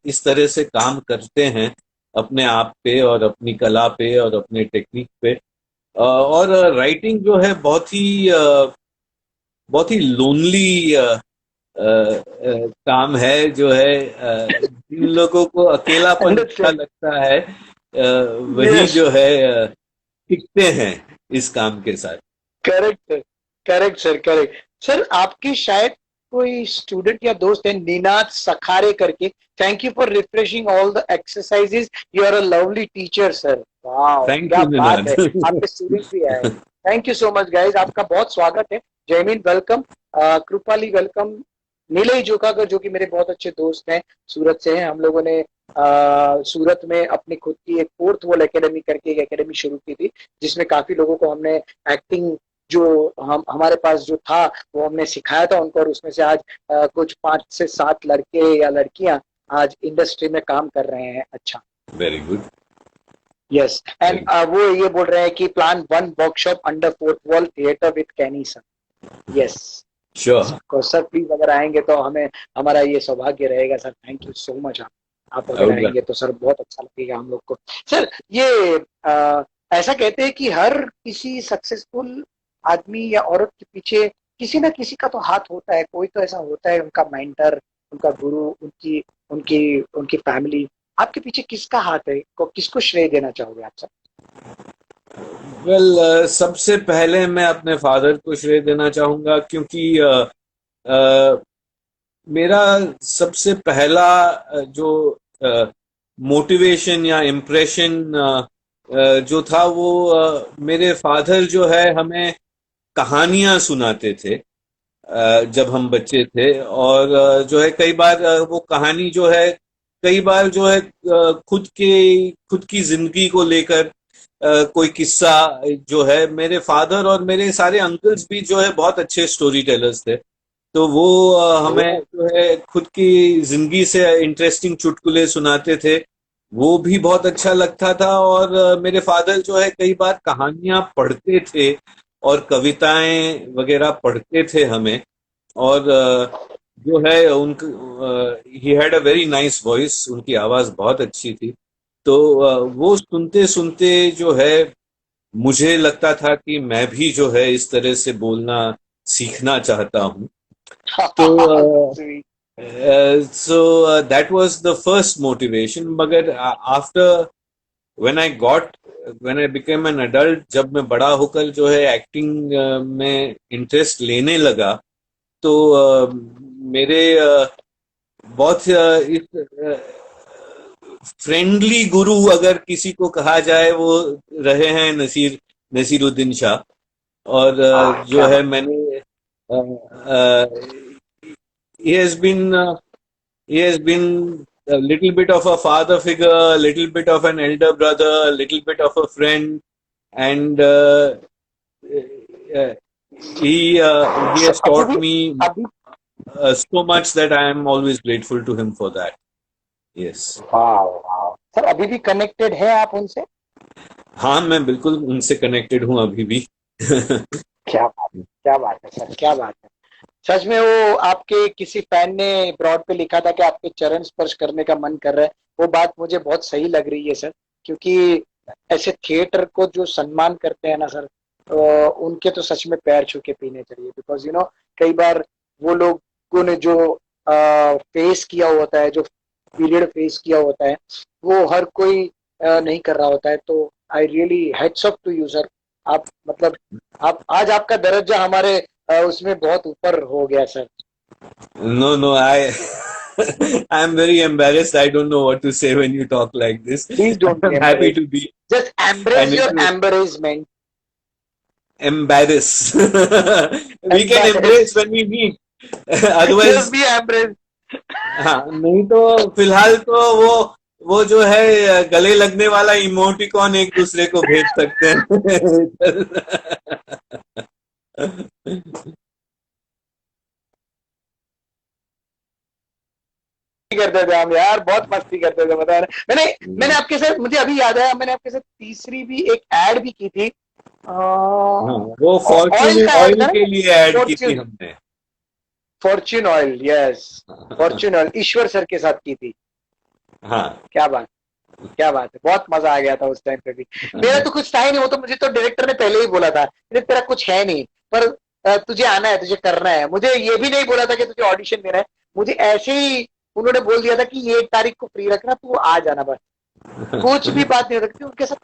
इस तरह से काम करते हैं अपने आप पे और अपनी कला पे और अपने टेक्निक पे। और राइटिंग जो है बहुत ही लोनली काम है जो है। जिन लोगों को अकेलापन अच्छा अंडरस्टैंड। लगता है वही यस। जो है टिकते हैं इस काम के साथ। करेक्ट है। Correct sir, correct sir. आपकी शायद कोई स्टूडेंट या दोस्त है, निनाद सखारे करके। Thank you for refreshing all the exercises, you are a lovely teacher sir. वाह, थैंक क्या यू बात निनाद। है। आपके स्टूडेंट भी आए। Thank you so much guys, आपका बहुत स्वागत है। जयमीन वेलकम, कृपाली वेलकम, नीलय जोकागर जो कि मेरे बहुत अच्छे दोस्त हैं, सूरत से हैं। हम लोगों ने सूरत में अपनी खुद की एक फोर्थ वॉल एकेडमी करके एक एकेडमी शुरू की थी, जिसमें काफी लोगों को हमने एक्टिंग, जो हम हमारे पास जो था वो हमने सिखाया था उनको। और उसमें से आज कुछ 5 से 7 लड़के या लड़कियां आज इंडस्ट्री में काम कर रहे हैं। अच्छा। Very good. यस, एंड वो ये बोल रहे हैं कि plan 1 workshop under fourth wall theatre with Kenny sir. Yes, sure. Sir please अगर आएंगे तो हमें, हमारा ये सौभाग्य रहेगा सर। Thank you so much. आप आई अगर वुड। आएंगे तो सर बहुत अच्छा लगेगा हम लोग को। सर ये ऐसा कहते हैं कि हर किसी सक्सेसफुल आदमी या औरत के पीछे किसी ना किसी का तो हाथ होता है। कोई तो ऐसा होता है, उनका मेंटर, उनका गुरु, उनकी उनकी उनकी फैमिली। आपके पीछे किसका हाथ है? किसको श्रेय देना चाहोगे आप सर? वेल, सबसे पहले मैं अपने फादर को श्रेय देना चाहूंगा, क्योंकि अ, मेरा सबसे पहला जो मोटिवेशन या इम्प्रेशन जो था वो मेरे फादर जो है हमें कहानियां सुनाते थे जब हम बच्चे थे। और जो है कई बार वो कहानी जो है, कई बार जो है खुद की जिंदगी को लेकर कोई किस्सा जो है। मेरे फादर और मेरे सारे अंकल्स भी जो है बहुत अच्छे स्टोरी टेलर्स थे। तो वो हमें जो है खुद की जिंदगी से इंटरेस्टिंग चुटकुले सुनाते थे। वो भी बहुत अच्छा लगता था। और मेरे फादर जो है कई बार कहानियां पढ़ते थे और कविताएं वगैरह पढ़ते थे हमें। और जो है उनका, he had a very nice voice, उनकी आवाज बहुत अच्छी थी। तो वो सुनते सुनते जो है मुझे लगता था कि मैं भी जो है इस तरह से बोलना सीखना चाहता हूँ। तो Sweet. that was the first motivation. मगर after when I got when I became an adult, जब मैं बड़ा होकर जो है एक्टिंग में इंटरेस्ट लेने लगा, तो मेरे बहुत इस फ्रेंडली गुरु अगर किसी को कहा जाए, वो रहे हैं नसीरुद्दीन शाह। और जो क्या है बात। मैंने he has been he has been a little bit of a father figure, a little bit of an elder brother, a little bit of a friend, and uh, he has अभी taught भी, me अभी, so much that I am always grateful to him for that. Yes. वाह वाह sir, अभी भी connected है आप उनसे? हाँ, मैं बिल्कुल उनसे कनेक्टेड हूँ अभी भी। क्या बात है, क्या बात है सर, क्या बात है। सच में वो आपके किसी फैन ने ब्रॉड पे लिखा था कि आपके चरण स्पर्श करने का मन कर रहा है, वो बात मुझे बहुत सही लग रही है सर। क्योंकि ऐसे थिएटर को जो सम्मान करते हैं ना सर, उनके तो सच में पैर छू के पीने चाहिए। बिकॉज कई बार वो लोगों ने जो फेस किया होता है, जो पीरियड फेस किया होता है, वो हर कोई नहीं कर रहा होता है। तो I really heads up to you sir. आप मतलब आप आज आपका दर्जा हमारे उसमें बहुत ऊपर हो गया sir. No, no, I'm very embarrassed. I don't know what to say when you talk like this. Please don't be I'm happy embarrassed, to be just embrace and it your is embarrassment. embarrass. We can embrace embarrass, when we meet. Just Otherwise, be embrace. हाँ, नहीं तो फिलहाल तो वो जो है गले लगने वाला इमोटिकॉन एक दूसरे को भेज सकते हैं। करते थे हम यार, बहुत मस्ती करते थे बता रहे। मैंने मैंने आपके साथ, मुझे अभी याद आया, मैंने आपके साथ तीसरी भी एक एड भी की थी। हाँ, वो फॉर्च्यून ऑयल का एड ऑयल था ना, के लिए ऐड की थी फॉर्च्यून, हमने। Fortune oil, yes, Fortune oil Ishwar sir के साथ की थी। हाँ। क्या बात, क्या बात है, बहुत मजा आ गया था उस टाइम पे भी। मेरा तो कुछ था ही नहीं, वो तो मुझे तो डायरेक्टर ने पहले ही बोला था तेरा कुछ है नहीं, पर तुझे आना है, तुझे करना है। मुझे ये भी नहीं बोला था कि तुझे ऑडिशन देना है, मुझे ऐसे ही उन्होंने बोल दिया था कि ये 1 तारीख को फ्री रखना, तू आ जाना बस। कुछ भी बात नहीं रखती उनके साथ।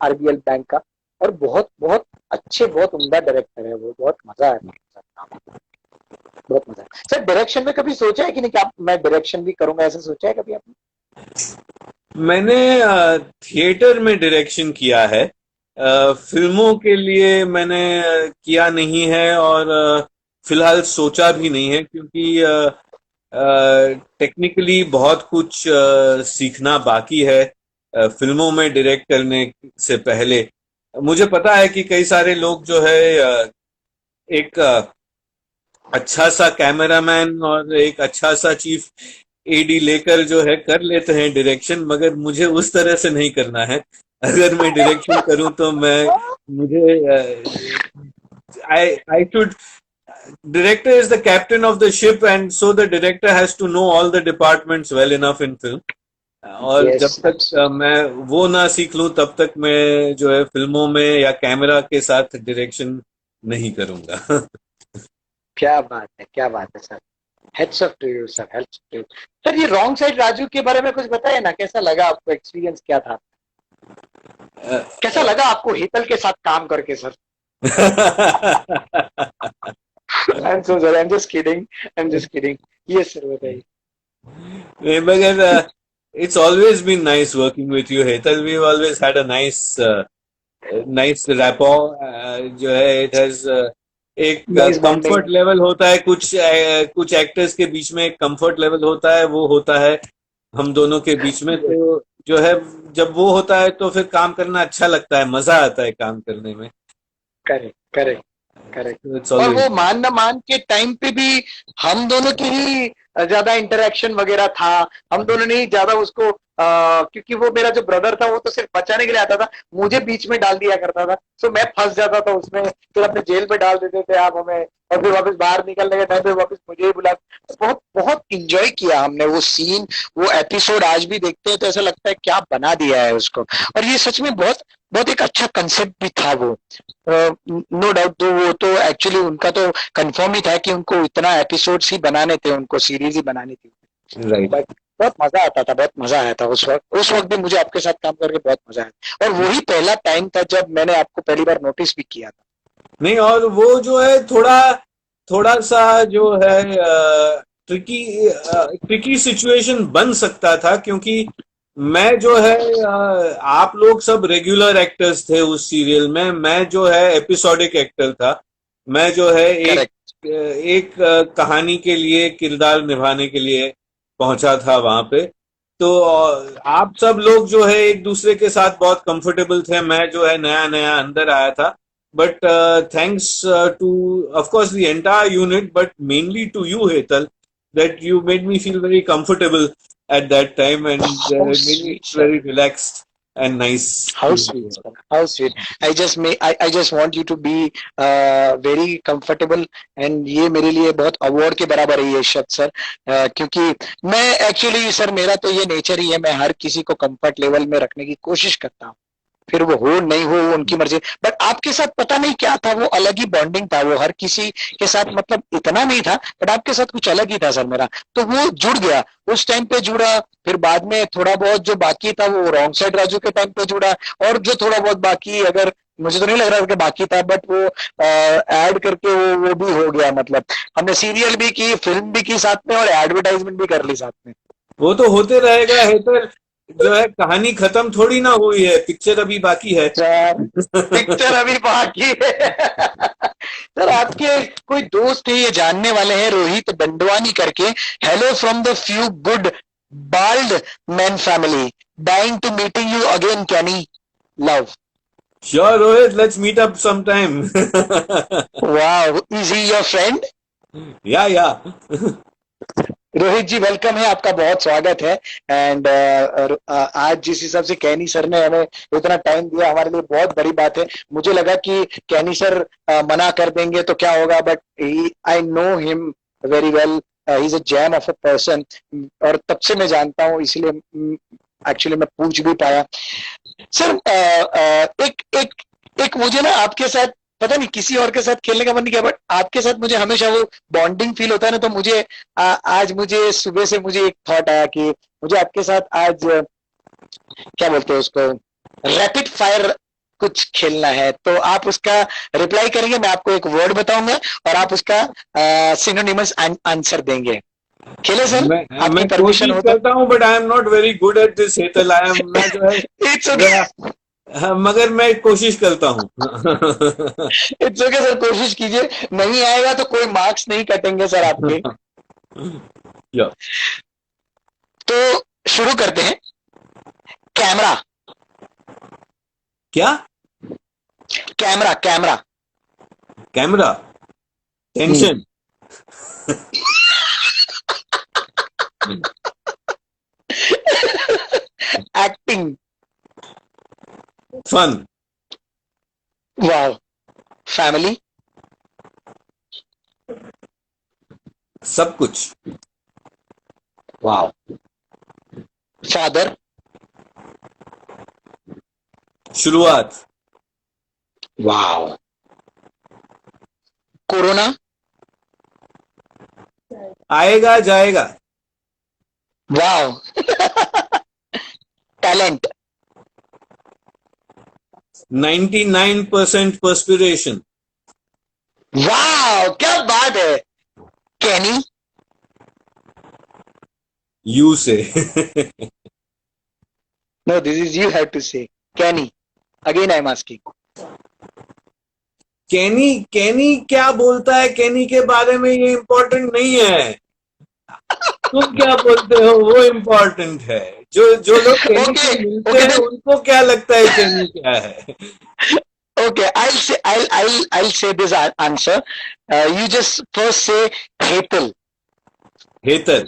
आरबीएल बैंक का, और बहुत बहुत अच्छे, बहुत उम्दा डायरेक्टर है वो, बहुत मजा है उनके साथ काम में, बहुत मजा है सर। डायरेक्शन में कभी सोचा है कि नहीं कि आप, मैं डायरेक्शन भी करूंगा, ऐसा सोचा है कभी आपने? मैंने थिएटर में डायरेक्शन किया है। फिल्मों के लिए मैंने किया नहीं है, और फिलहाल सोचा भी नहीं है, क्योंकि टेक्निकली बहुत कुछ सीखना बाकी है फिल्मों में डायरेक्ट करने से पहले। मुझे पता है कि कई सारे लोग जो है एक अच्छा सा कैमरामैन और एक अच्छा सा चीफ एडी लेकर जो है कर लेते हैं डायरेक्शन, मगर मुझे उस तरह से नहीं करना है। अगर मैं डायरेक्शन करूं तो मैं मुझे I should director is the captain of the ship, and so the director has to know all the departments well enough in film. और यस, जब तक मैं वो ना सीख लूं तब तक मैं जो है फिल्मों में या कैमरा के साथ डायरेक्शन नहीं करूंगा। क्या बात है, क्या बात है sir. Heads up to you sir, heads to you sir. ये रॉन्ग साइड राजू के बारे में कुछ बताइए ना, कैसा लगा आपको, एक्सपीरियंस क्या था, कैसा लगा आपको हेतल के साथ काम करके sir? I am so sorry, I am just kidding, I am just kidding. Yes sir, बताइए। मगर it's always been nice working with you, Hetal. We've always had a nice rapport. जो है it has एक nice bonding. Comfort level होता है, कुछ actors के बीच में एक कंफर्ट लेवल होता है, वो होता है हम दोनों के बीच में। तो जो है जब वो होता है तो फिर काम करना अच्छा लगता है, मजा आता है काम करने में। Correct, correct, correct. So it's और वो always मान न मान के टाइम पे भी हम दोनों की ही ज्यादा इंटरेक्शन वगैरह था। हम दोनों ने ही ज्यादा उसको क्योंकि वो मेरा जो ब्रदर था वो तो सिर्फ बचाने के लिए आता था, मुझे बीच में डाल दिया करता था। सो मैं फंस जाता था उसमें, फिर अपने जेल में डाल देते थे आप हमें, और फिर वापस बाहर निकलने के टाइम पे वापस मुझे ही बुला। बहुत बहुत इंजॉय किया हमने वो सीन, वो एपिसोड। आज भी देखते हैं तो ऐसा लगता है क्या बना दिया है उसको। और ये सच में बहुत बहुत एक अच्छा कंसेप्ट भी था वो। नो डाउट, तो वो तो एक्चुअली उनका तो कंफर्म ही था कि उनको इतना एपिसोड्स ही बनाने थे, उनको सीरीज ही बनानी थी। right. बट बहुत मजा आता था, बहुत मजा आया था उस वक्त भी मुझे आपके साथ काम करके बहुत मजा आया। और वही पहला टाइम था जब मैंने आपको पहली बार नोटिस भी किया था। नहीं, और वो जो है थोड़ा थोड़ा सा जो है ट्रिकी ट्रिकी सिचुएशन बन सकता था, क्योंकि मैं जो है आप लोग सब रेगुलर एक्टर्स थे उस सीरियल में, मैं जो है एपिसोडिक एक्टर था। मैं जो है एक कहानी के लिए किरदार निभाने के लिए पहुंचा था वहां पे। तो आप सब लोग जो है एक दूसरे के साथ बहुत कंफर्टेबल थे, मैं जो है नया नया अंदर आया था। But thanks to, of course, the entire unit, but mainly to you, Hetal, that you made me feel very comfortable at that time, and How making it sweet, sir. very relaxed and nice How place to sweet, work. sir. How sweet. I just want you to be very comfortable, and ये मेरे लिए बहुत award के बराबर है ये शब्द sir, क्योंकि मैं एक्चुअली सर मेरा तो ये नेचर ही है, मैं हर किसी को कंफर्ट लेवल में रखने की कोशिश करता हूँ, फिर वो हो नहीं हो वो उनकी मर्जी। बट आपके साथ पता नहीं क्या था, वो अलग ही बॉन्डिंग था, वो हर किसी के साथ मतलब इतना नहीं था, बट आपके साथ कुछ अलग ही था सर मेरा, तो वो जुड़ गया, उस टाइम पे जुड़ा, फिर बाद में थोड़ा बहुत जो बाकी था वो रॉन्ग साइड राजू के टाइम पे जुड़ा, और जो थोड़ा बहुत बाकी, अगर मुझे तो नहीं लग रहा कि बाकी था, बट वो ऐड करके वो भी हो गया, मतलब हमने सीरियल भी की, फिल्म भी की साथ में, और एडवर्टाइजमेंट भी कर ली साथ में। वो तो होते रहेगा, हेतर जो है कहानी खत्म थोड़ी ना हुई है, पिक्चर अभी बाकी है। पिक्चर अभी बाकी है। सर आपके कोई दोस्त है, ये जानने वाले हैं, रोहित दंडवानी करके, hello from the few good bald man family, dying to meeting you again Kenny, love. Sure, Rohit, let's meet up sometime. वाह, is he your friend? Yeah, yeah. Rohit ji welcome है, आपका बहुत स्वागत है। एंड आज जिस हिसाब से कैनी सर ने हमें इतना टाइम दिया, हमारे लिए बहुत बड़ी बात है। मुझे लगा कि कैनी सर मना कर देंगे तो क्या होगा, but I know him very well, he is a jam of a person, और तब से मैं जानता हूँ, इसलिए एक्चुअली मैं पूछ भी पाया। सर एक एक एक मुझे ना आपके साथ, पता नहीं किसी और के साथ खेलने का मन नहीं किया, बट आपके साथ मुझे हमेशा वो बॉन्डिंग फील होता है ना, तो मुझे आज मुझे सुबह से मुझे एक थॉट आया कि मुझे आपके साथ आज क्या बोलते हैं उसको, रैपिड फायर कुछ खेलना है, तो आप उसका रिप्लाई करेंगे, मैं आपको एक वर्ड बताऊंगा और आप उसका सिनोनिमस आंसर देंगे। खेले सर, आपकी मैं परमिशन कोशिश हो तो? करता हूँ, but I am not very good at this, Hetal. मैं जो है इट्स ओके, जरा, हाँ, मगर मैं कोशिश करता हूँ। इट्स ओके सर, कोशिश कीजिए, नहीं आएगा तो कोई मार्क्स नहीं कटेंगे सर आपके। या, तो शुरू करते हैं। कैमरा। क्या? Camera camera. Camera. Tension. Acting. Fun. वाह। फैमिली। सब कुछ। वाह। फादर। शुरुआत। वाह। कोरोना। आएगा जाएगा। वाह। टैलेंट। 99% perspiration. वाह, क्या बात है। Kenny. You say. No, this is you have to say. Kenny, again I am asking. Kenny Kenny क्या बोलता है कैनी के बारे में, ये इम्पोर्टेंट नहीं है। तुम क्या बोलते हो वो इम्पोर्टेंट है। जो जो लोग कैनी से ओके मिलते ओके हैं उनको क्या लगता है कैनी क्या है। okay, I'll say this answer. You just first say Hetal. Hetal.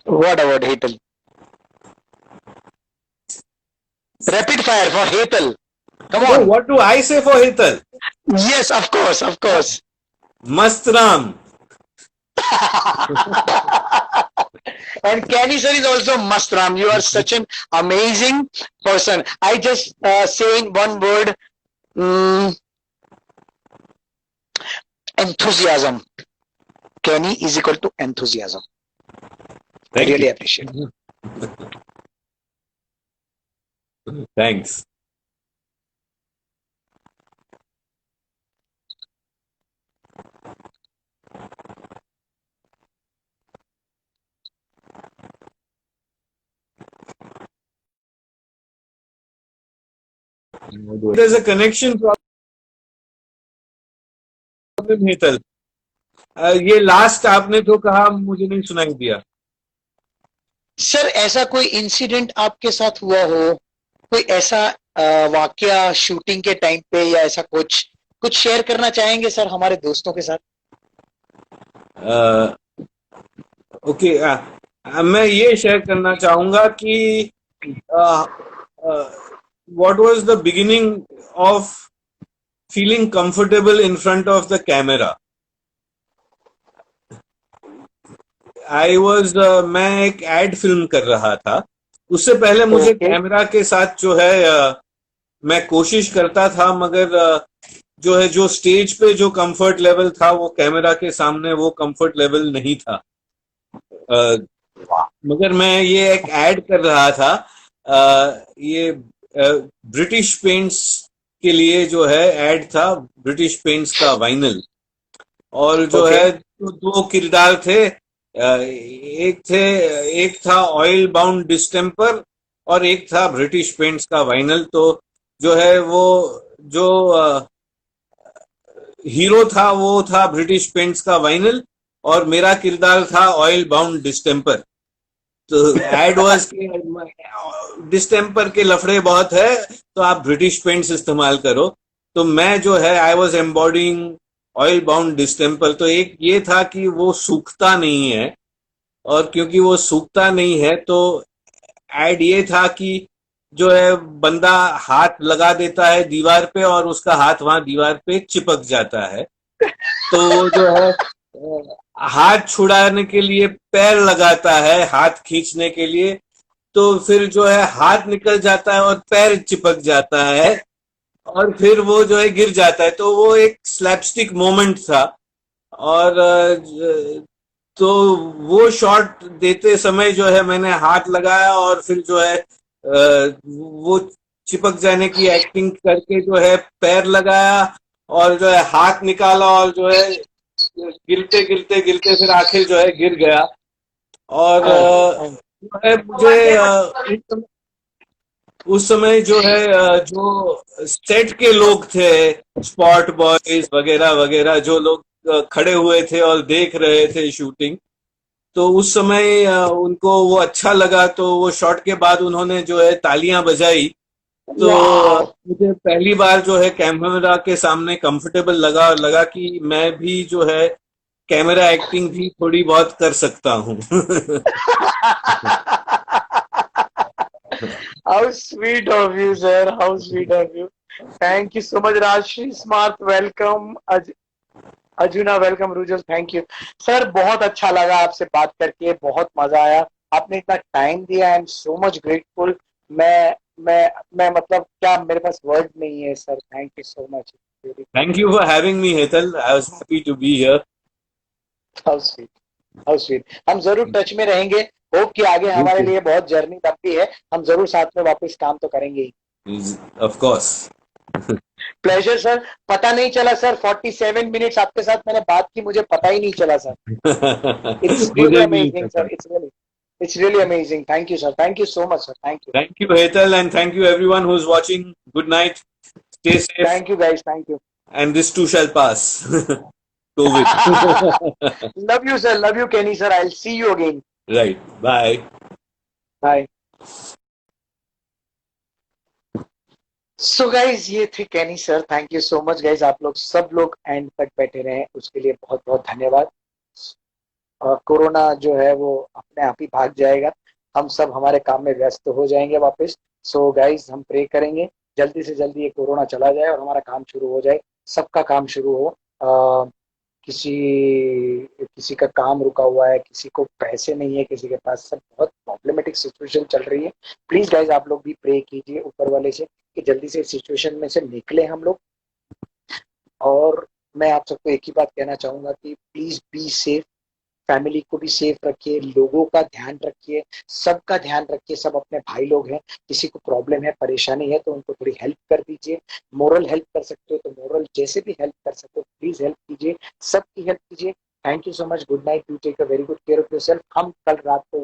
What about Hetal? Rapid fire for Hetal. Come Oh, on. what do I say for Hetal? Yes, of course, of course. मस्त Ram. And Kenny sir is also Mastram. You are such an amazing person. I just say in one word, enthusiasm. Kenny is equal to enthusiasm. I really appreciate it. Thanks. There's a connection problem, Hetal. ये last आपने तो कहा, मुझे नहीं सुनाई दिया। Sir ऐसा कोई इंसिडेंट आपके साथ हुआ हो, कोई ऐसा वाकया शूटिंग के टाइम पे, या ऐसा कुछ कुछ शेयर करना चाहेंगे सर हमारे दोस्तों के साथ? ओके, मैं ये शेयर करना चाहूंगा कि what was the beginning of feeling comfortable in front of the camera. I was मैं एक एड फिल्म कर रहा था। उससे पहले मुझे ओके। कैमरा के साथ जो है मैं कोशिश करता था, मगर जो है जो स्टेज पे जो कंफर्ट लेवल था वो कैमरा के सामने वो कंफर्ट लेवल नहीं था। अ, मगर मैं ये एक ऐड कर रहा था, ये ब्रिटिश पेंट्स के लिए जो है ऐड था, ब्रिटिश पेंट्स का वाइनल। और जो ओके। है तो दो किरदार थे, एक था ऑयल बाउंड डिस्टेम्पर और एक था ब्रिटिश पेंट्स का वाइनल। तो जो है वो जो हीरो था वो था ब्रिटिश पेंट्स का वाइनल, और मेरा किरदार था ऑयल बाउंड डिस्टेम्पर। तो एड वाज कि डिस्टेम्पर के लफड़े बहुत है, तो आप ब्रिटिश पेंट्स इस्तेमाल करो। तो मैं जो है I was embodying oil bound distemper. तो एक ये था कि वो सूखता नहीं है, और क्योंकि वो सूखता नहीं है तो ऐड ये था कि जो है बंदा हाथ लगा देता है दीवार पे और उसका हाथ वहां दीवार पे चिपक जाता है। तो वो जो है हाथ छुड़ाने के लिए पैर लगाता है हाथ खींचने के लिए, तो फिर जो है हाथ निकल जाता है और पैर चिपक जाता है, और फिर वो जो है गिर जाता है। तो वो एक स्लैपस्टिक मोमेंट था। और तो वो शॉट देते समय जो है मैंने हाथ लगाया और फिर जो है वो चिपक जाने की एक्टिंग करके जो है पैर लगाया, और जो है हाथ निकाला, और जो है गिरते गिरते गिरते फिर आखिर जो है गिर गया। और जो है मुझे उस समय जो है जो सेट के लोग थे, स्पॉट बॉयज वगैरह वगैरह, जो लोग खड़े हुए थे और देख रहे थे शूटिंग, तो उस समय उनको वो अच्छा लगा, तो वो शॉट के बाद उन्होंने जो है तालियां बजाई। तो वाह। मुझे पहली बार जो है कैमरा के सामने कंफर्टेबल लगा, और लगा कि मैं भी जो है कैमरा एक्टिंग भी थोड़ी बहुत कर सकता हूँ। How sweet of you, sir. How sweet of you. Thank you so much, Rashmi Smart. Welcome. Arjuna welcome, Rujal thank you. Sir बहुत अच्छा लगा आपसे बात करके, बहुत मजा आया। आपने इतना टाइम दिया, I am so much grateful. मैं मैं मतलब क्या, मेरे पास वर्ड नहीं है sir. Thank you so much. Thank you for having me Hetal, I was happy to be here. How sweet, how sweet. हम जरूर टच में रहेंगे। होप कि आगे हमारे लिए बहुत जर्नी लंबी है, हम जरूर साथ में वापस काम तो करेंगे ही। Of course. Pleasure sir. पता नहीं चला सर, 47 मिनट्स आपके साथ मैंने बात की, मुझे पता ही नहीं चला सर। It's really मुझे भी amazing, sir. पता। It's really amazing. Thank you, sir. Thank you so much, sir. Thank you. Thank you Hetal, and thank you everyone who is watching. Good night, stay safe, Thank you, guys. Thank you. and this too shall pass. COVID. Love you, sir. Love you, Kenny, sir. I'll see you again. Right. Bye. Bye. So guys, ये थे Kenny sir. Thank you so much guys. आप लोग सब लोग and तक बैठे रहे उसके लिए बहुत बहुत धन्यवाद। कोरोना जो है वो अपने आप ही भाग जाएगा, हम सब हमारे काम में व्यस्त हो जाएंगे वापस। सो गाइज, हम प्रे करेंगे जल्दी से जल्दी ये कोरोना चला जाए और हमारा काम शुरू हो जाए, सबका काम शुरू हो। किसी किसी का काम रुका हुआ है, किसी को पैसे नहीं है, किसी के पास, सब बहुत प्रॉब्लमेटिक सिचुएशन चल रही है। प्लीज गाइज, आप लोग भी प्रे कीजिए ऊपर वाले से कि जल्दी से सिचुएशन में से निकले हम लोग। और मैं आप सबको एक ही बात कहना चाहूंगा कि प्लीज बी सेफ, फैमिली को भी सेफ रखिए, लोगों का ध्यान रखिए, सबका ध्यान रखिए। सब अपने भाई लोग हैं, किसी को प्रॉब्लम है, परेशानी है तो उनको थोड़ी हेल्प कर दीजिए। मोरल हेल्प कर सकते हो तो मोरल जैसे भी हेल्प कर सकते हो प्लीज हेल्प कीजिए, सबकी हेल्प कीजिए। Thank you so much. Good night. You take a very good care of yourself. हम कल रात को